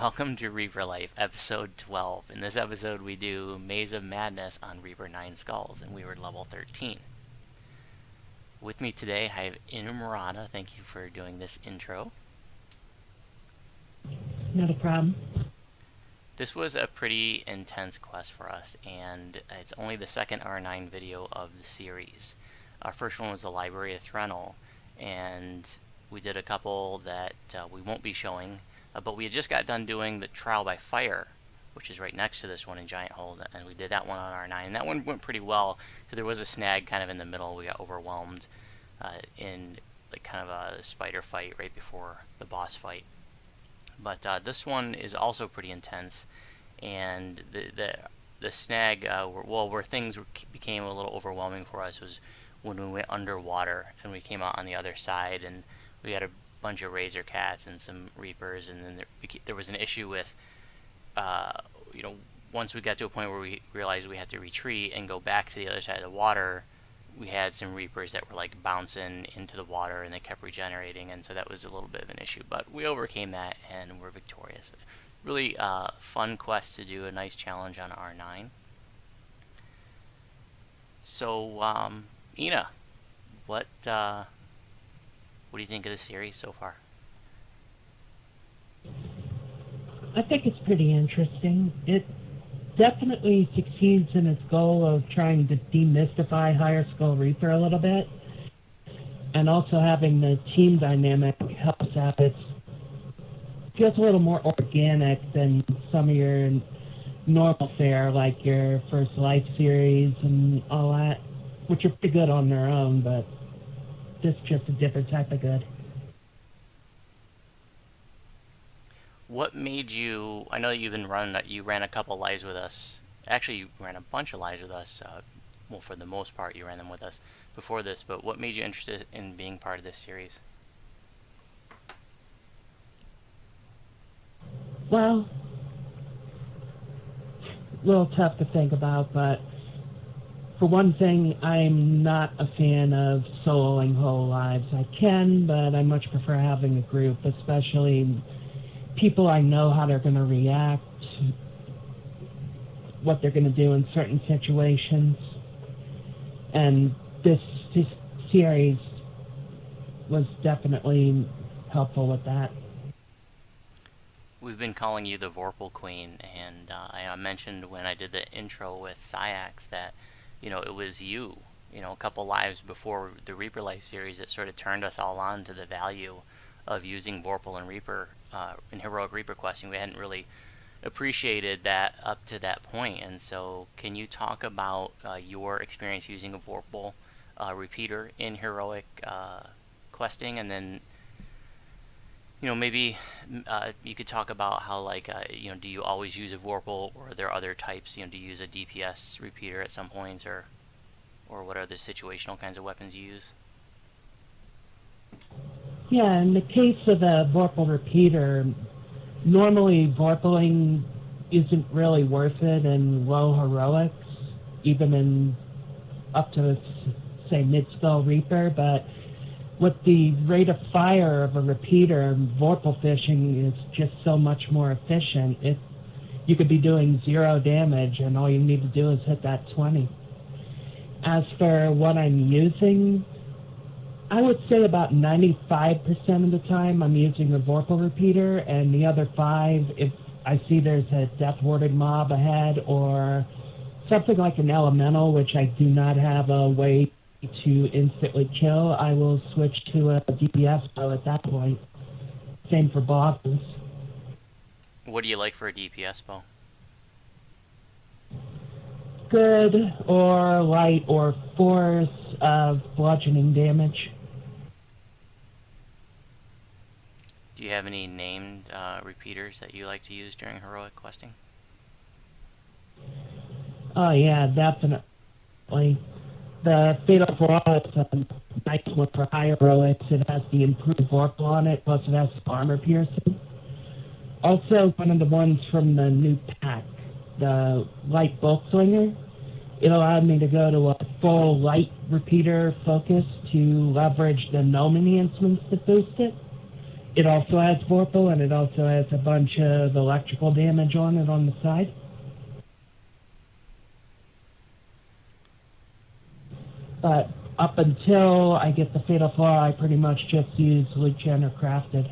Welcome to Reaper Life, episode 12. In this episode, we do Maze of Madness on Reaper 9 Skulls, and we were level 13. With me today, I have Inamorata. Thank you for doing this intro. Not a problem. This was a pretty intense quest for us, and it's only the second R9 video of the series. Our first one was the Library of Threnel, and we did a couple that we won't be showing. But we had just got done doing the Trial by Fire, which is right next to this one in Gianthold, and we did that one on R9, and that one went pretty well. So there was a snag kind of in the middle. We got overwhelmed in like kind of a spider fight right before the boss fight. But this one is also pretty intense, and the snag, where things became a little overwhelming for us was when we went underwater and we came out on the other side, and we had a bunch of razor cats and some reapers, and then there was an issue with once we got to a point where we realized we had to retreat and go back to the other side of the water, we had some reapers that were like bouncing into the water and they kept regenerating, and so that was a little bit of an issue, but we overcame that and we're victorious. Really fun quest to do, a nice challenge on R9. So Ina, what do you think of the series so far? I think it's pretty interesting. It definitely succeeds in its goal of trying to demystify Higher Skull Reaper a little bit, and also having the team dynamic helps out. It feels a little more organic than some of your normal fare, like your First Life series and all that, which are pretty good on their own, but this is just a different type of good. What made you? I know that you ran a couple lives with us. Actually, you ran a bunch of lives with us. Well, for the most part, you ran them with us before this. But what made you interested in being part of this series? Well, a little tough to think about, but for one thing, I'm not a fan of soloing whole lives. I can, but I much prefer having a group, especially people I know how they're going to react, what they're going to do in certain situations. And this series was definitely helpful with that. We've been calling you the Vorpal Queen, and I mentioned when I did the intro with Syax that it was you, a couple lives before the Reaper Life series that sort of turned us all on to the value of using Vorpal and Reaper in Heroic Reaper questing. We hadn't really appreciated that up to that point, and so can you talk about your experience using a Vorpal repeater in Heroic questing, and then maybe you could talk about how, do you always use a Vorpal, or are there other types? Do you use a DPS repeater at some points, or what are the situational kinds of weapons you use? Yeah, in the case of a Vorpal repeater, normally Vorpaling isn't really worth it in low heroics, even in up to, say, mid-skull Reaper, but with the rate of fire of a repeater, Vorpal fishing is just so much more efficient. You could be doing 0 damage, and all you need to do is hit that 20. As for what I'm using, I would say about 95% of the time I'm using a Vorpal repeater, and the other 5, if I see there's a Death Warded mob ahead or something like an elemental, which I do not have a way to instantly kill, I will switch to a DPS bow at that point. Same for bosses. What do you like for a DPS bow? Good or light or force of bludgeoning damage. Do you have any named repeaters that you like to use during Heroic questing? Oh yeah, definitely. The Fatal Flaw is a nice one for higher heroics. It has the improved Vorpal on it, plus it has armor piercing. Also, one of the ones from the new pack, the Light Bulk Slinger, it allowed me to go to a full light repeater focus to leverage the gnome enhancements to boost it. It also has Vorpal, and it also has a bunch of electrical damage on it on the side. But up until I get the Fatal Flaw, I pretty much just use Luke Chen or Crafted.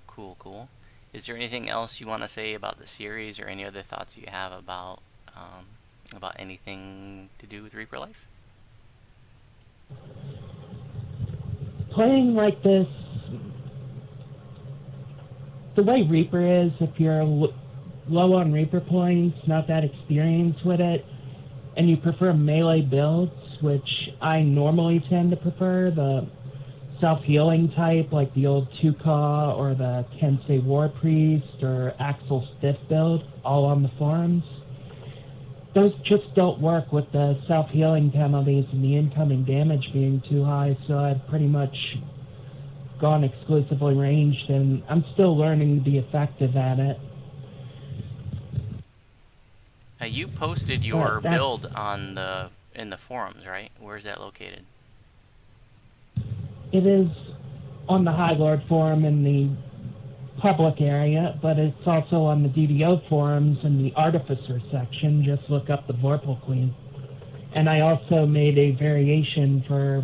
Cool, cool. Is there anything else you want to say about the series, or any other thoughts you have about anything to do with Reaper Life? Playing like this, the way Reaper is, if you're low on Reaper points, not that experienced with it, and you prefer melee builds, which I normally tend to prefer, the self-healing type, like the old Tuka or the Kensei War Priest or Axel Stiff build, all on the forums. Those just don't work with the self-healing penalties and the incoming damage being too high, so I've pretty much gone exclusively ranged, and I'm still learning to be effective at it. You posted your build in the forums, right? Where is that located? It is on the High Lord forum in the public area, but it's also on the DDO forums in the Artificer section. Just look up the Vorpal Queen. And I also made a variation for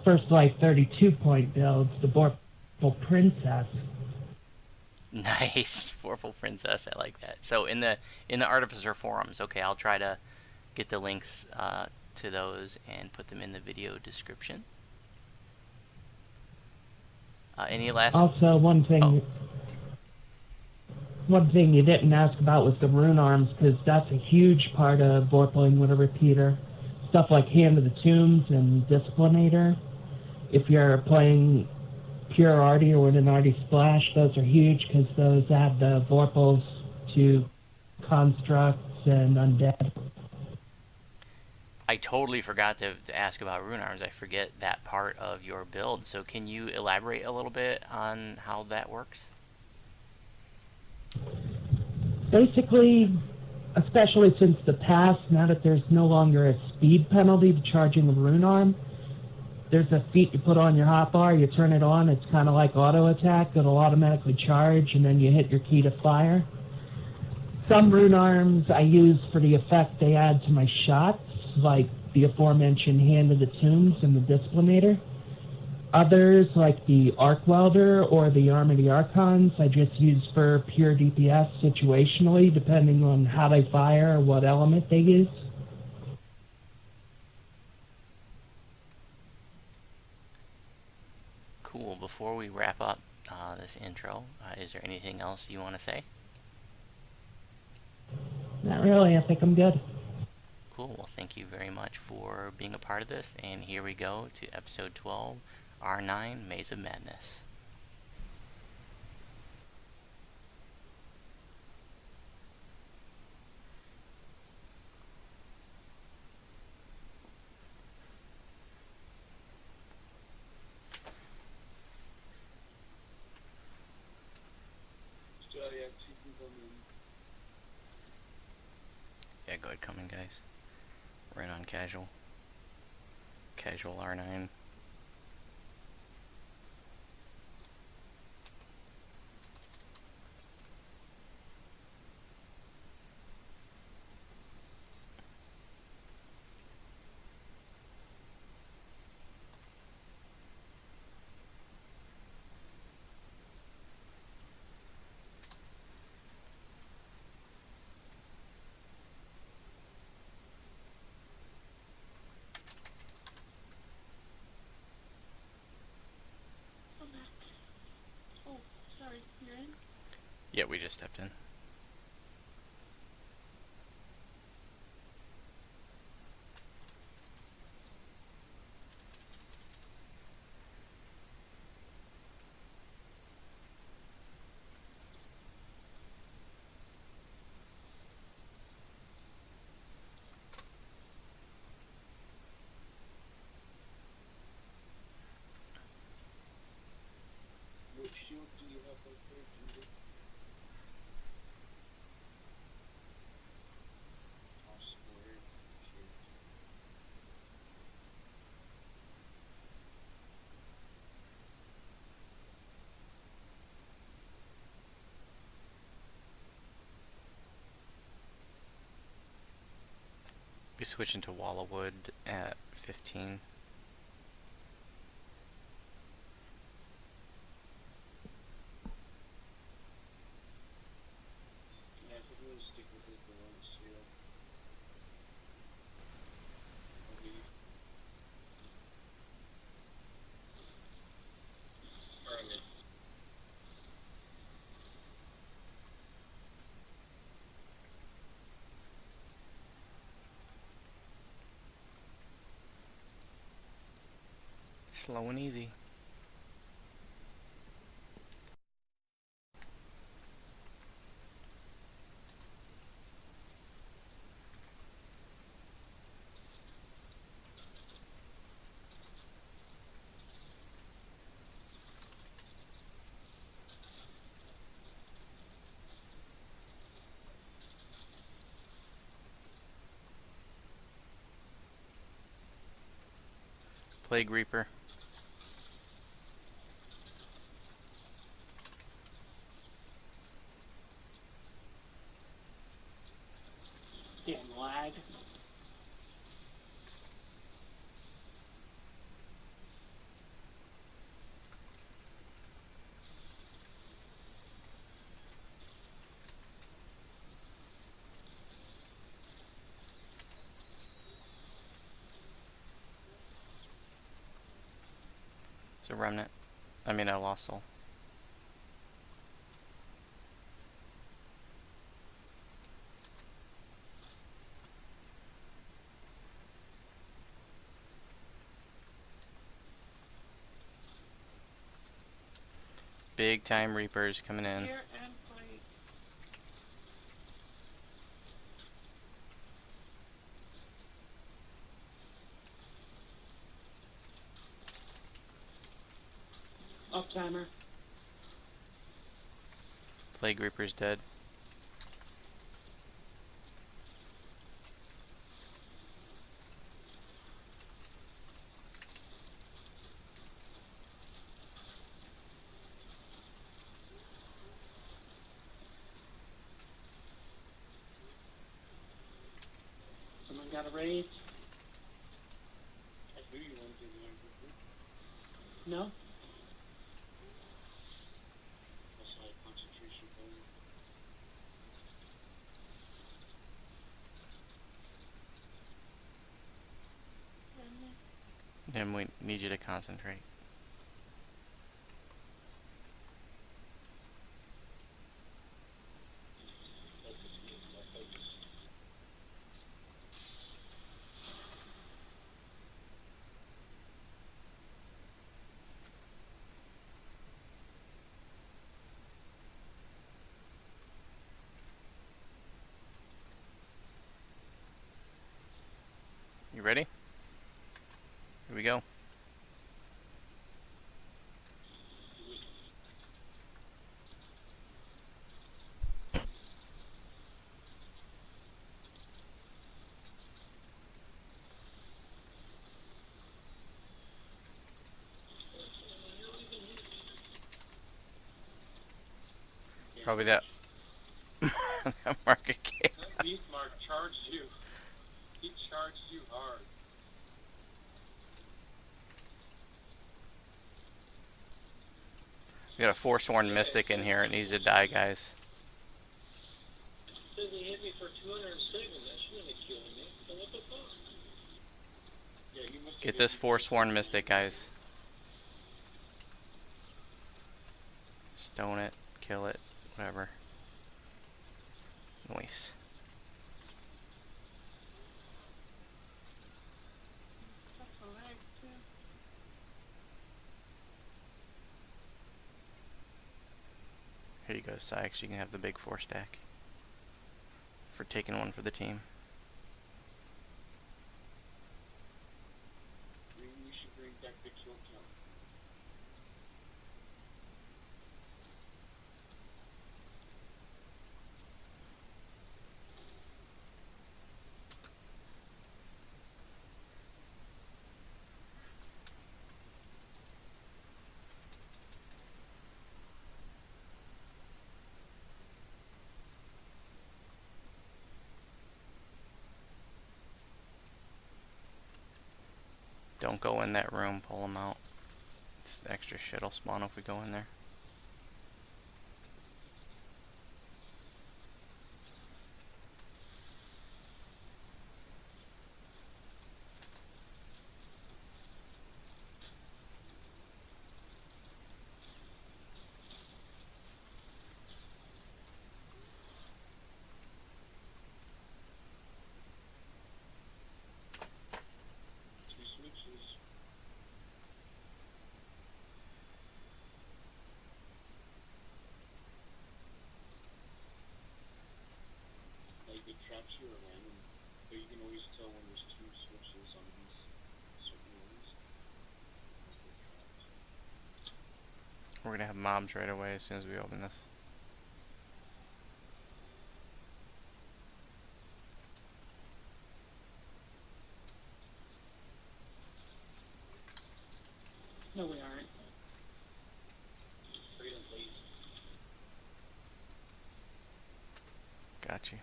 First Life 32-point builds, the Vorpal Princess. Nice, Vorpal Princess. I like that. So in the Artificer forums, okay, I'll try to get the links to those and put them in the video description. Any last? Also, one thing you didn't ask about was the rune arms, because that's a huge part of Vorpaling with a repeater. Stuff like Hand of the Tombs and Disciplinator. If you're playing pure Arty or with an Arty Splash, those are huge because those add the Vorpals to constructs and undead. I totally forgot to ask about rune arms. I forget that part of your build. So can you elaborate a little bit on how that works? Basically, especially since the past, now that there's no longer a speed penalty to charging a rune arm, there's a feat you put on your hotbar, you turn it on, it's kind of like auto attack, it'll automatically charge, and then you hit your key to fire. Some rune arms I use for the effect they add to my shots, like the aforementioned Hand of the Tombs and the Disciplinator. Others, like the Arc Welder or the Arm of the Archons, I just use for pure DPS situationally, depending on how they fire or what element they use. Cool. Before we wrap up this intro, is there anything else you want to say? Not really. I think I'm good. Cool. Well, thank you very much for being a part of this. And here we go to episode 12, R9, Maze of Madness. Yeah, go ahead, come in, guys. Right on casual. Casual R9. Yeah, we just stepped in. We switch into wall of wood at 15. Slow and easy. Plague Reaper. Damn lag. It's a remnant. I mean, a lost soul. Big time Reapers coming in. Here and play. Off timer. Plague Reaper's dead. Someone got a raise? I knew you wanted to do that. No? That's like concentration failure. Then we need you to concentrate. You ready? Here we go. Probably that. That market game. That beast mark charged you. He charged you hard. We got a Forsworn Mystic in here. It needs to die, guys. Says he hit me for 207. That shouldn't have killed me. So what the fuck? Yeah, you must have Get this Forsworn Mystic, guys. Stone it, kill it, whatever. Nice. Here you go, Sykes. You can have the big 4 stack for taking one for the team. We should bring back the kill count. Don't go in that room, pull them out. It's extra shit'll spawn if we go in there. Two switches. Like it traps you at random, but you can always tell when there's two switches on these certain ones. We're gonna have mobs right away as soon as we open this. No, we aren't. Pretty late. Got you.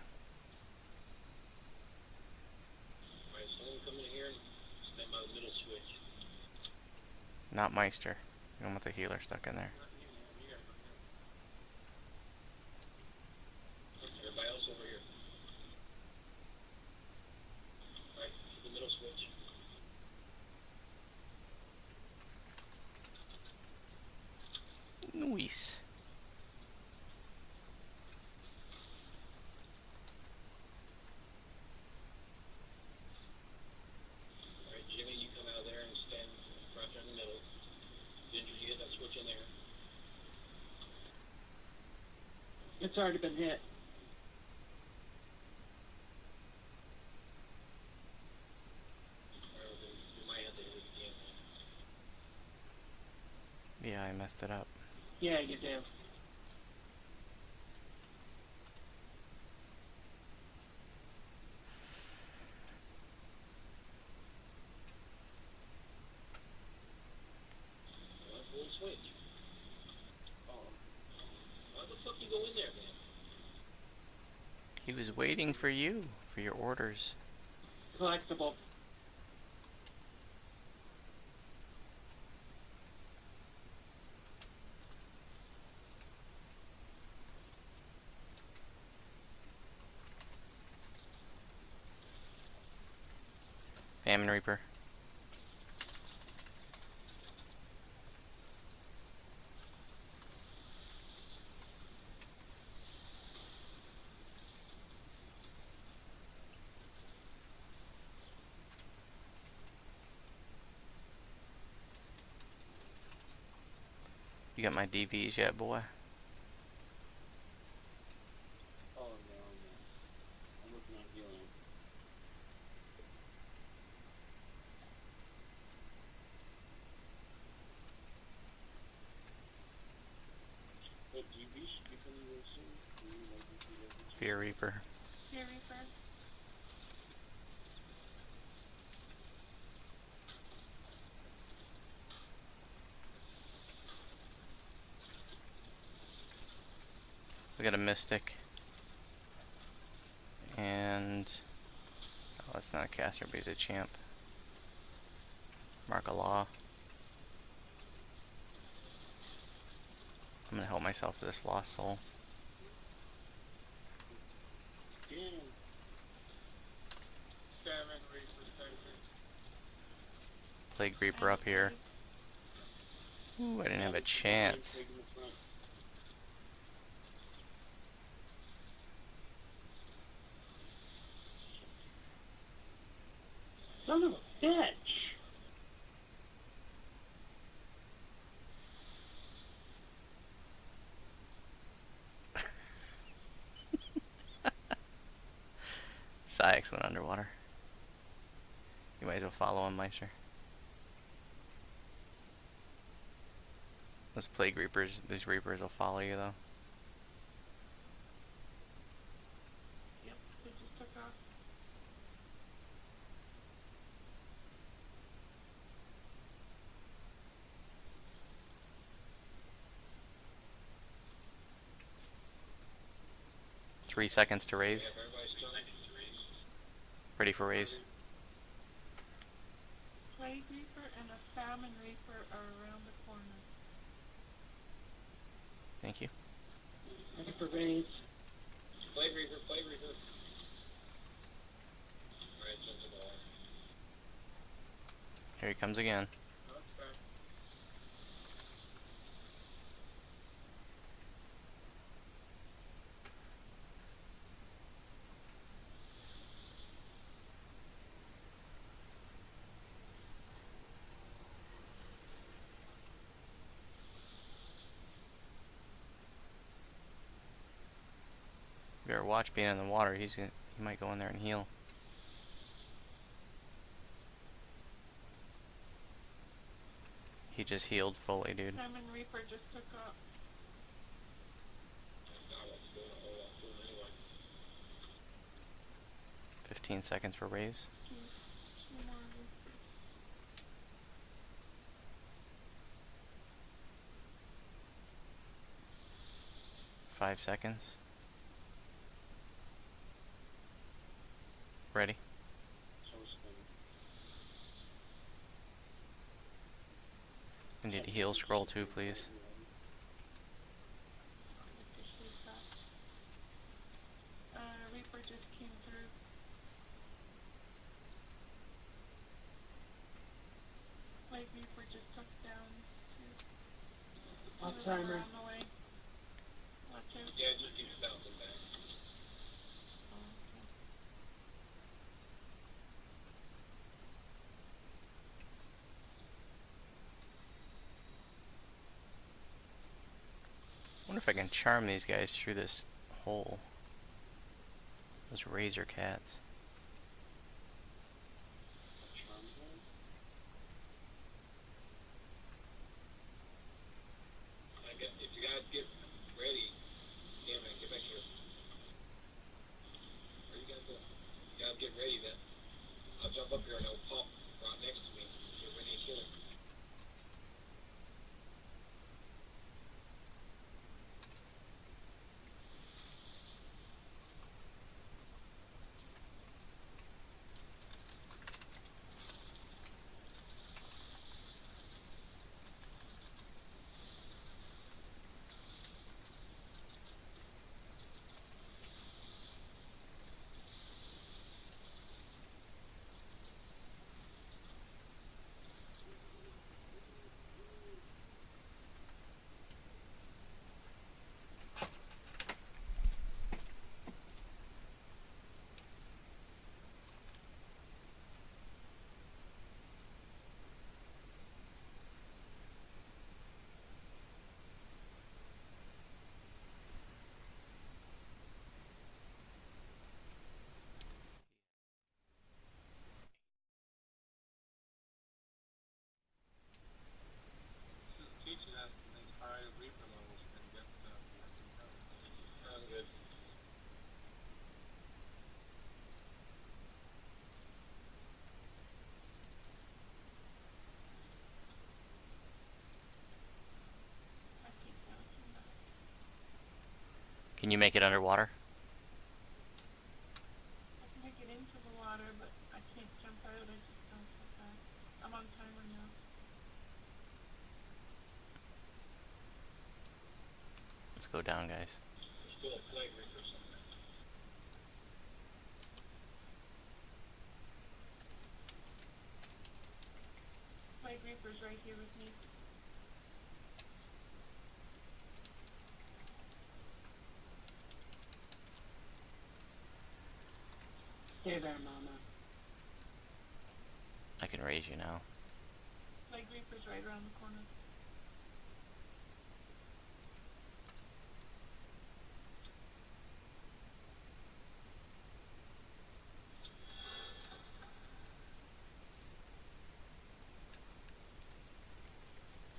Alright, someone come in here and stand by the middle switch. Not Meister. You don't want the healer stuck in there. Not here, here. Everybody else over here. Alright, to the middle switch. Nice. Alright, Jimmy, you come out of there and stand right there in the middle. Ginger, you hit that switch in there. It's already been hit. Alright, then you might have to hit it again. Yeah, I messed it up. Yeah, you do. Well, full switch. Oh. Why the fuck you go in there, man? He was waiting for you, for your orders. Collectible. Famine Reaper. You got my DVs yet, boy? Oh, no. I'm working on healing. What DB should be coming real soon? Do you like DB level 2? Fear Reaper. Here, Reaper. We got a Mystic. And... oh, that's not a caster, but he's a champ. Mark a Law. I'm gonna help myself to this Lost Soul. Damn. Famine Reaper, Reaper. Plague Reaper up here. Ooh, I didn't have a chance. Take in the front. Son of a bitch. Syax went underwater. You might as well follow him, Meister. Those Plague Reapers, these Reapers will follow you though. Yep, they just took off. Three seconds to raise. Yeah, everybody's coming. Ready for raise. Right? Plague Reaper and a Famine Reaper are around the corner. Thank you. Ready for raise. Plague Reaper, Plague Reaper. Alright, jump to the wall. Here he comes again. Okay. Better watch being in the water. He might go in there and heal. He just healed fully, dude. Famine Reaper just took up. I wasn't doing a whole lot to him anyway. 15 seconds for raise. Two more Reapers. 5 seconds. Ready? So spinning. I need to heal scroll too, please. Reaper just came through. Plague Reaper just took down two. Off Another timer. on the way. Watch out. Yeah, it just keeps bouncing back. Oh, okay. I wonder if I can charm these guys through this hole. Those razor cats. Charm zone. If you guys get ready, damn it, get back here. Where you guys going? You guys get ready then. I'll jump up here and it'll pop right next to me. Get ready to kill him. Teaching us to make higher reaper levels and get sounds good. I keep bouncing back. Can you make it underwater? I can make it into the water, but I can't jump out. I just bounce so fast. I'm on timer now. Let's go down, guys. There's still a plague reaper somewhere. Plague Reaper's right here with me. Stay there, Mama. I can raise you now. Plague Reaper's right around the corner.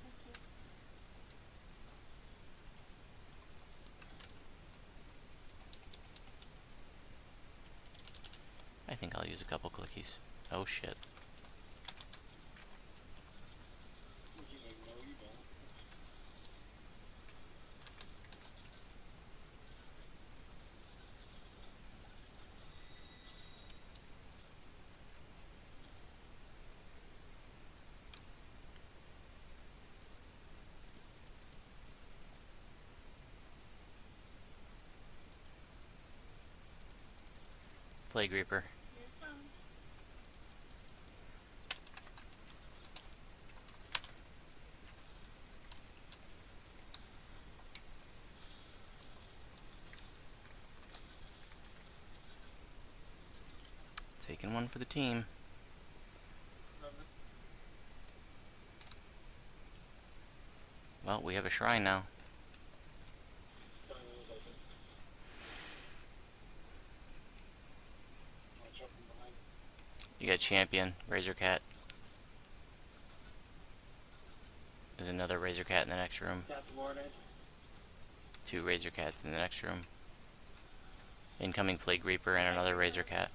Okay. I think I'll use a couple clickies. Oh shit. You know, no, you don't. Plague Reaper. Here it comes. Taking one for the team. Well, we have a shrine now. You got champion, Razor Cat. There's another Razor Cat in the next room. Two Razor Cats in the next room. Incoming Plague Reaper and another Razor Cat.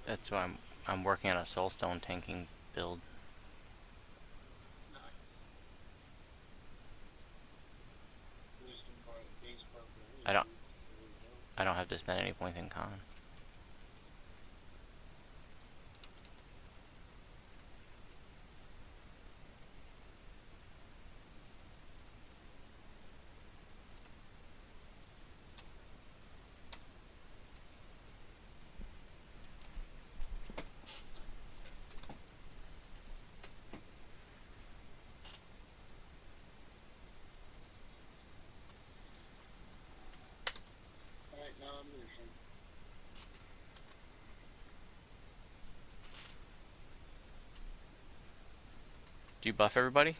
That's why I'm working on a Soulstone tanking build. I don't have to spend any points in con. Do you buff everybody?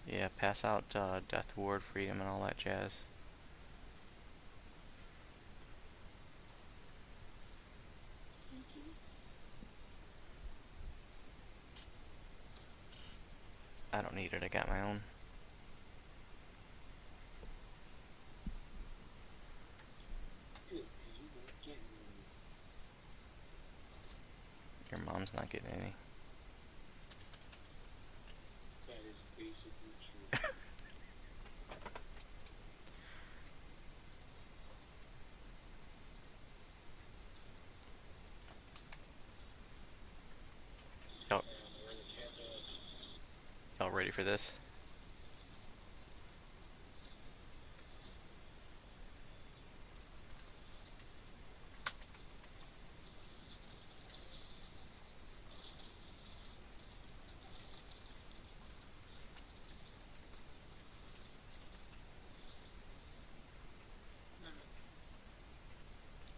Yeah, pass out Death Ward, Freedom, and all that jazz. I don't need it, I got my own. Your mom's not getting any. That is basically true. Y'all ready for this?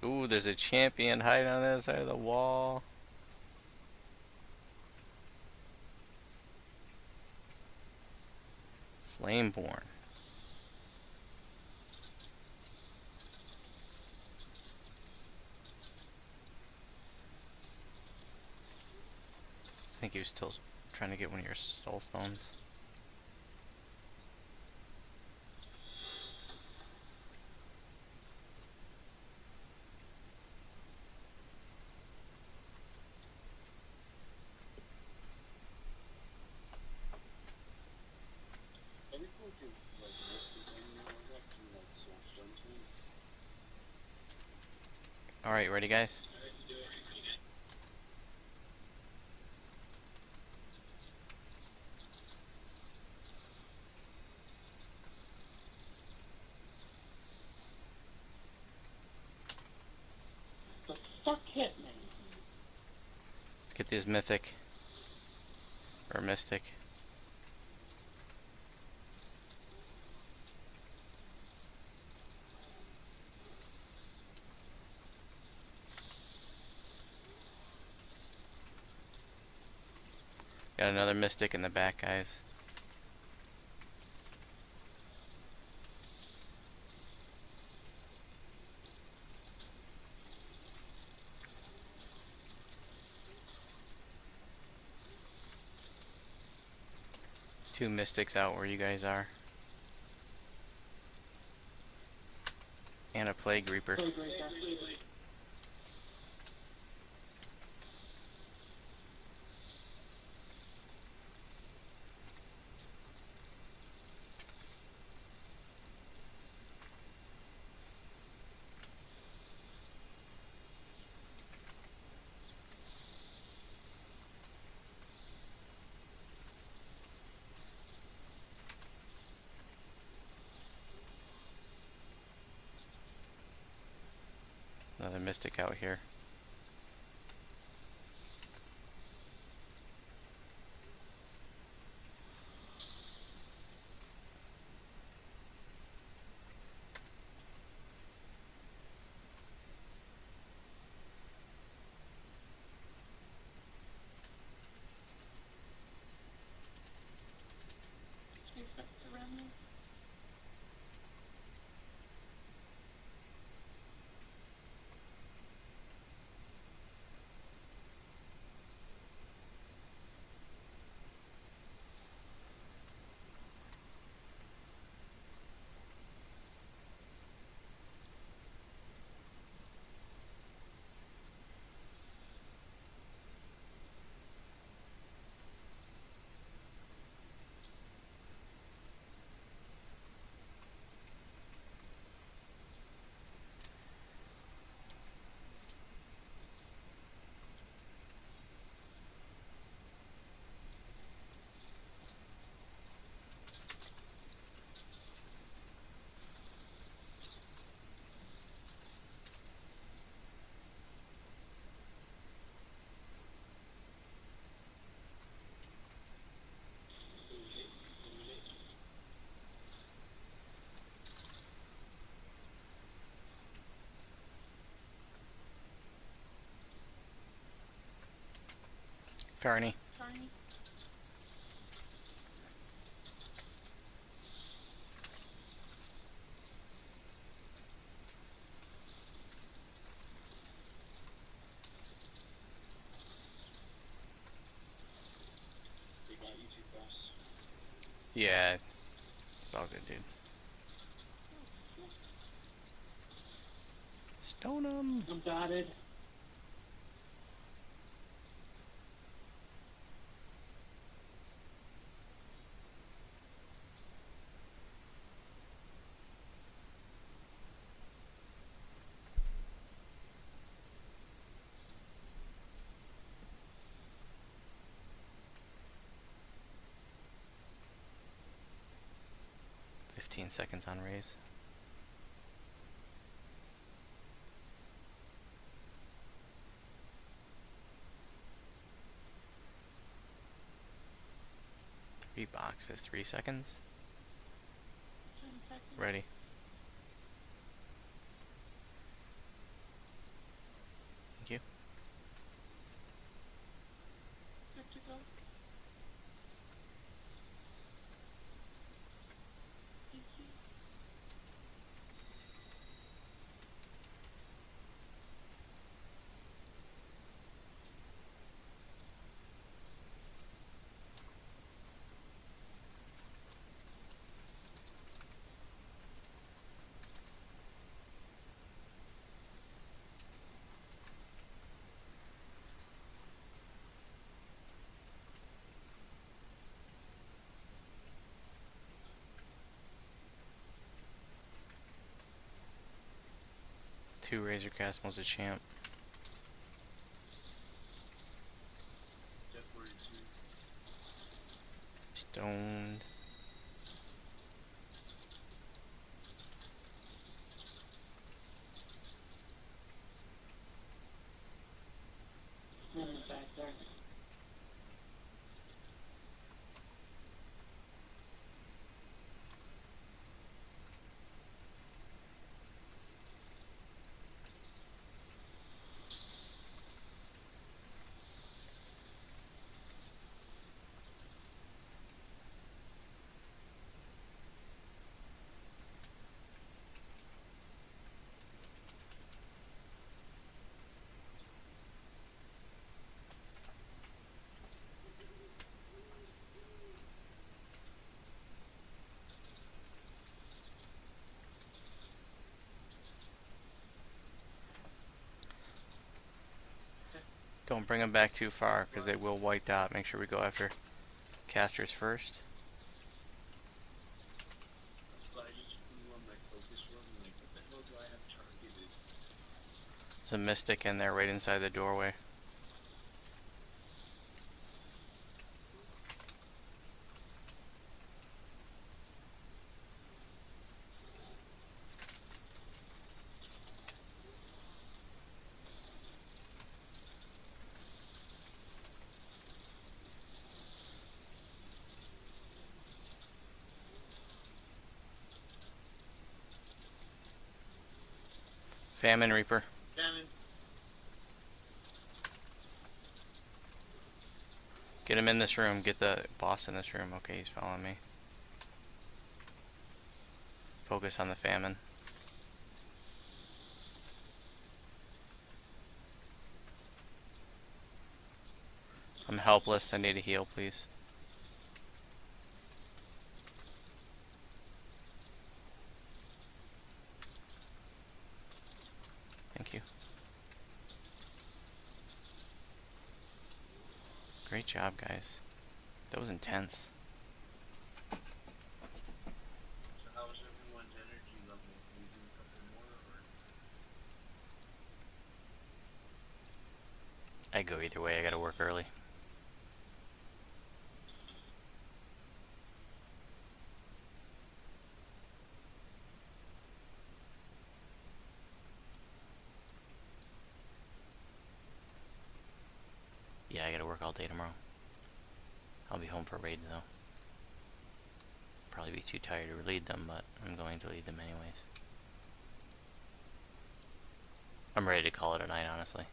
Ooh, there's a champion hiding on the other side of the wall. Flameborn. I think he was still trying to get one of your soul stones. Alright, ready guys? The fuck hit me? Let's get this mythic. Or mystic. Got another mystic in the back, guys. 2 mystics out where you guys are. And a plague reaper. Another mystic out here. Space up around me. Carney. Tiny. They got you too fast. Yeah. It's all good, dude. Stone 'em. I'm dotted. Seconds on raise. Three boxes, 3 seconds. 10 seconds. Ready. Thank you. Good to go. Thank you. Two Razor Castles a champ. Death Warrior 2. Stoned. Back there. Don't bring them back too far, because they will white dot. Make sure we go after casters first. But I just flew on my focus run, like, what the hell do I have targeted? There's a mystic in there right inside the doorway. Famine Reaper. Cannon. Get him in this room. Get the boss in this room. Okay, he's following me. Focus on the famine. I'm helpless. I need a heal, please. Thank you. Great job, guys. That was intense. So how is everyone's energy level? Can we do a couple more, or? I go either way. I gotta work early. Yeah, I gotta work all day tomorrow. I'll be home for raids though. Probably be too tired to lead them, but I'm going to lead them anyways. I'm ready to call it a night, honestly.